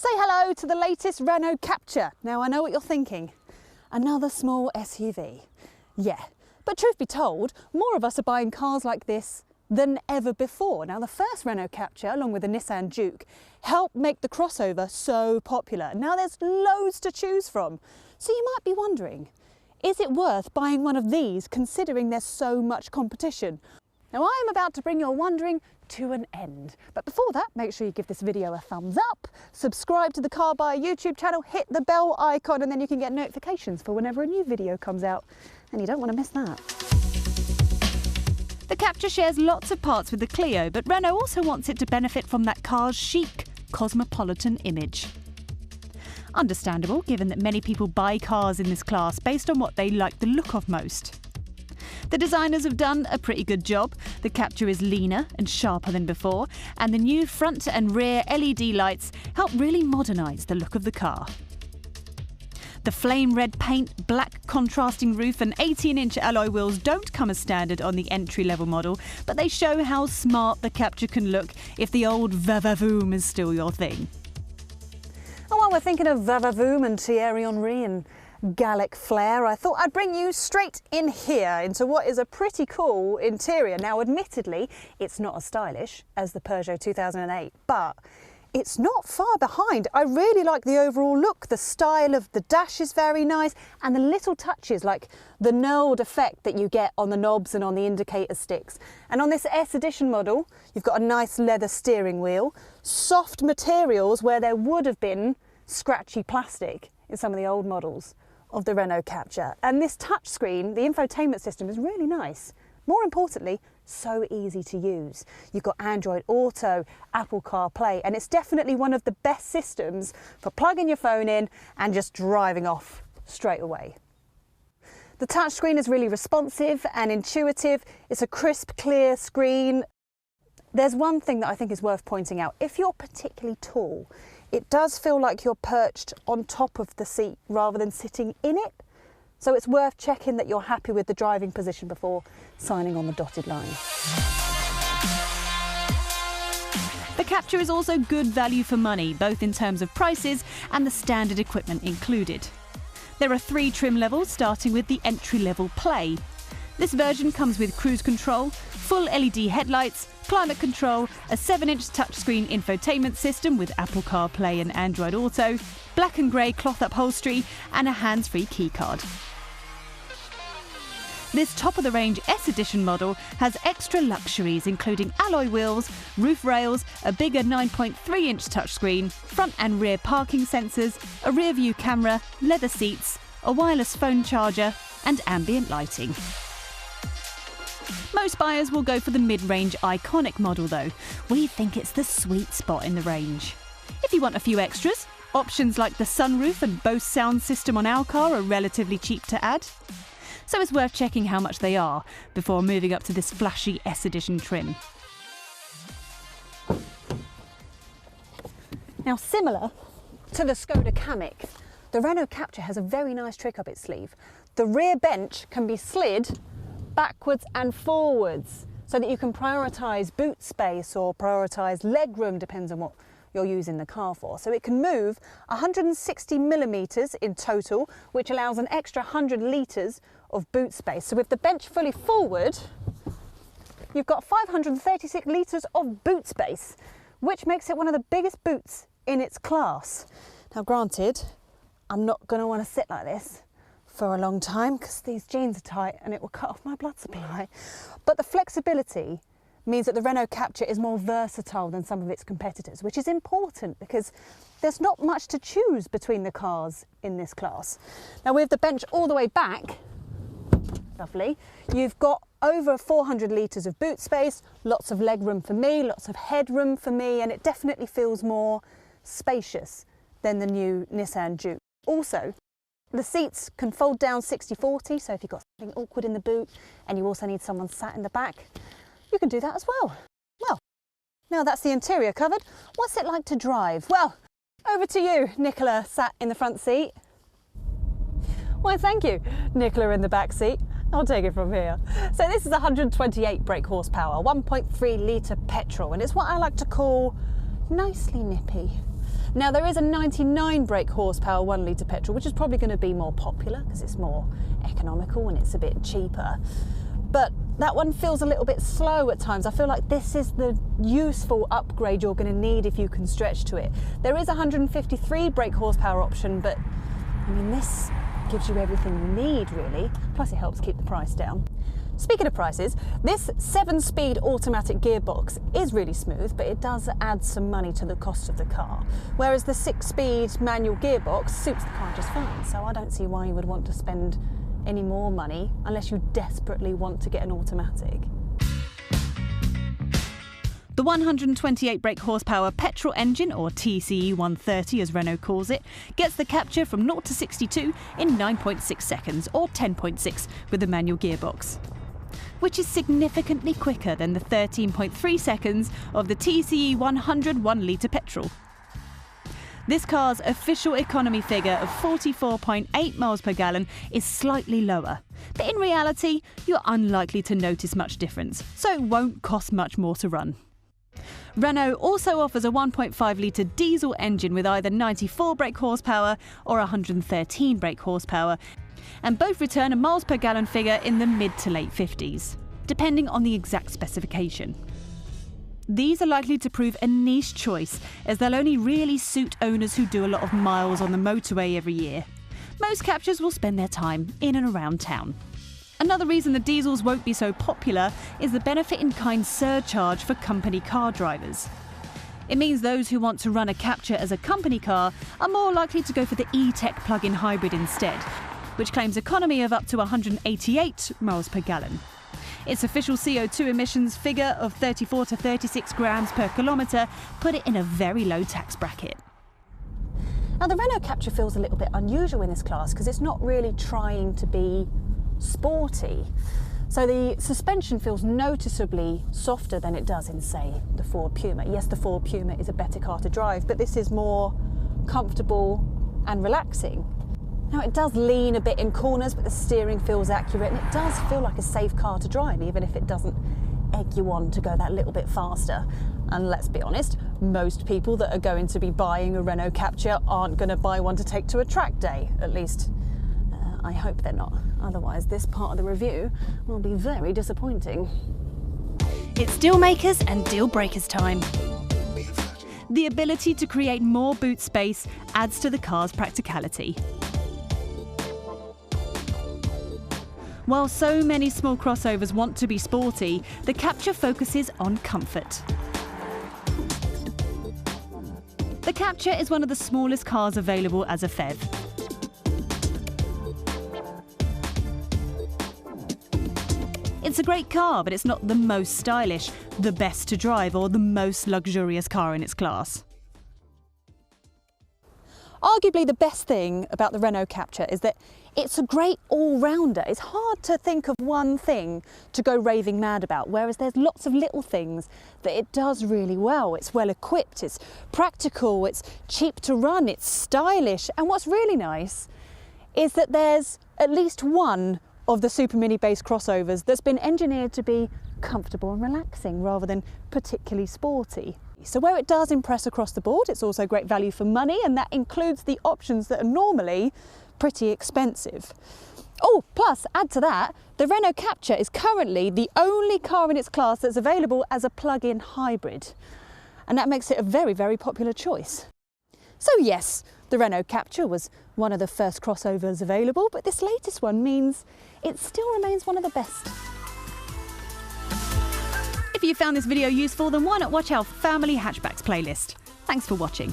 Say hello to the latest Renault Captur. Now I know what you're thinking, another small SUV. Yeah, but truth be told, more of us are buying cars like this than ever before. Now the first Renault Captur, along with the Nissan Juke, helped make the crossover so popular. Now there's loads to choose from. So you might be wondering, is it worth buying one of these considering there's so much competition? Now I am about to bring your wondering to an end. But before that, make sure you give this video a thumbs up, subscribe to the Car Buyer YouTube channel, hit the bell icon, and then you can get notifications for whenever a new video comes out. And you don't want to miss that. The Captur shares lots of parts with the Clio, but Renault also wants it to benefit from that car's chic, cosmopolitan image. Understandable, given that many people buy cars in this class based on what they like the look of most. The designers have done a pretty good job. The Captur is leaner and sharper than before, and the new front and rear LED lights help really modernise the look of the car. The flame red paint, black contrasting roof and 18-inch alloy wheels don't come as standard on the entry-level model, but they show how smart the Captur can look if the old voom is still your thing. And while we're thinking of voom and Thierry Henry and Gallic flair, I thought I'd bring you straight in here into what is a pretty cool interior. Now admittedly, it's not as stylish as the Peugeot 2008, but it's not far behind. I really like the overall look. The style of the dash is very nice, and the little touches like the knurled effect that you get on the knobs and on the indicator sticks. And on this S Edition model, you've got a nice leather steering wheel, soft materials where there would have been scratchy plastic in some of the old models of the Renault Captur. And this touchscreen, the infotainment system, is really nice. More importantly, so easy to use. You've got Android Auto, Apple CarPlay, and it's definitely one of the best systems for plugging your phone in and just driving off straight away. The touchscreen is really responsive and intuitive. It's a crisp, clear screen. There's one thing that I think is worth pointing out. If you're particularly tall, it does feel like you're perched on top of the seat rather than sitting in it. So it's worth checking that you're happy with the driving position before signing on the dotted line. The Captur is also good value for money, both in terms of prices and the standard equipment included. There are 3 trim levels, starting with the entry-level Play. This version comes with cruise control, full LED headlights, climate control, a 7-inch touchscreen infotainment system with Apple CarPlay and Android Auto, black and grey cloth upholstery, and a hands-free keycard. This top-of-the-range S Edition model has extra luxuries including alloy wheels, roof rails, a bigger 9.3-inch touchscreen, front and rear parking sensors, a rear-view camera, leather seats, a wireless phone charger, and ambient lighting. Most buyers will go for the mid-range iconic model though. We think it's the sweet spot in the range. If you want a few extras, options like the sunroof and Bose sound system on our car are relatively cheap to add. So it's worth checking how much they are before moving up to this flashy S Edition trim. Now similar to the Skoda Kamiq, the Renault Captur has a very nice trick up its sleeve. The rear bench can be slid backwards and forwards so that you can prioritise boot space or prioritise legroom, depends on what you're using the car for. So it can move 160 millimetres in total, which allows an extra 100 litres of boot space. So with the bench fully forward, you've got 536 litres of boot space, which makes it one of the biggest boots in its class. Now granted, I'm not going to want to sit like this for a long time because these jeans are tight and it will cut off my blood supply. But the flexibility means that the Renault Captur is more versatile than some of its competitors, which is important because there's not much to choose between the cars in this class. Now with the bench all the way back, lovely, you've got over 400 litres of boot space, lots of legroom for me, lots of headroom for me, and it definitely feels more spacious than the new Nissan Juke. Also, the seats can fold down 60-40, so if you've got something awkward in the boot and you also need someone sat in the back, you can do that as well. Well, now that's the interior covered. What's it like to drive? Well, over to you, Nicola sat in the front seat. Why, thank you, Nicola in the back seat. I'll take it from here. So this is 128 brake horsepower, 1.3 litre petrol, and it's what I like to call nicely nippy. Now there is a 99 brake horsepower 1 litre petrol, which is probably going to be more popular because it's more economical and it's a bit cheaper. But that one feels a little bit slow at times. I feel like this is the useful upgrade you're going to need if you can stretch to it. There is a 153 brake horsepower option, but I mean, this gives you everything you need really. Plus it helps keep the price down. Speaking of prices, this 7-speed automatic gearbox is really smooth, but it does add some money to the cost of the car. Whereas the 6-speed manual gearbox suits the car just fine. So I don't see why you would want to spend any more money unless you desperately want to get an automatic. The 128 brake horsepower petrol engine, or TCE 130 as Renault calls it, gets the Captur from 0 to 62 in 9.6 seconds, or 10.6 with the manual gearbox, which is significantly quicker than the 13.3 seconds of the TCE 100 1 litre petrol. This car's official economy figure of 44.8 miles per gallon is slightly lower, but in reality, you're unlikely to notice much difference, so it won't cost much more to run. Renault also offers a 1.5 litre diesel engine with either 94 brake horsepower or 113 brake horsepower, and both return a miles per gallon figure in the mid to late 50s, depending on the exact specification. These are likely to prove a niche choice, as they'll only really suit owners who do a lot of miles on the motorway every year. Most Capturs will spend their time in and around town. Another reason the diesels won't be so popular is the benefit-in-kind surcharge for company car drivers. It means those who want to run a Captur as a company car are more likely to go for the E-Tech plug-in hybrid instead, which claims economy of up to 188 miles per gallon. Its official CO2 emissions figure of 34 to 36 grams per kilometre put it in a very low tax bracket. Now the Renault Captur feels a little bit unusual in this class because it's not really trying to be sporty. So the suspension feels noticeably softer than it does in, say, the Ford Puma. Yes, the Ford Puma is a better car to drive, but this is more comfortable and relaxing. Now it does lean a bit in corners, but the steering feels accurate and it does feel like a safe car to drive, even if it doesn't egg you on to go that little bit faster. And let's be honest, most people that are going to be buying a Renault Captur aren't going to buy one to take to a track day. At least, I hope they're not. Otherwise, this part of the review will be very disappointing. It's deal makers and deal breakers time. The ability to create more boot space adds to the car's practicality. While so many small crossovers want to be sporty, the Captur focuses on comfort. The Captur is one of the smallest cars available as a PHEV. It's a great car, but it's not the most stylish, the best to drive, or the most luxurious car in its class. Arguably the best thing about the Renault Captur is that it's a great all-rounder. It's hard to think of one thing to go raving mad about, whereas there's lots of little things that it does really well. It's well equipped, it's practical, it's cheap to run, it's stylish, and what's really nice is that there's at least one of the Super Mini base crossovers that's been engineered to be comfortable and relaxing rather than particularly sporty. So where it does impress across the board, it's also great value for money, and that includes the options that are normally pretty expensive. Oh, plus add to that, the Renault Captur is currently the only car in its class that's available as a plug-in hybrid. And that makes it a very, very popular choice. So yes, the Renault Captur was one of the first crossovers available, but this latest one means it still remains one of the best. If you found this video useful, then why not watch our Family Hatchbacks playlist? Thanks for watching.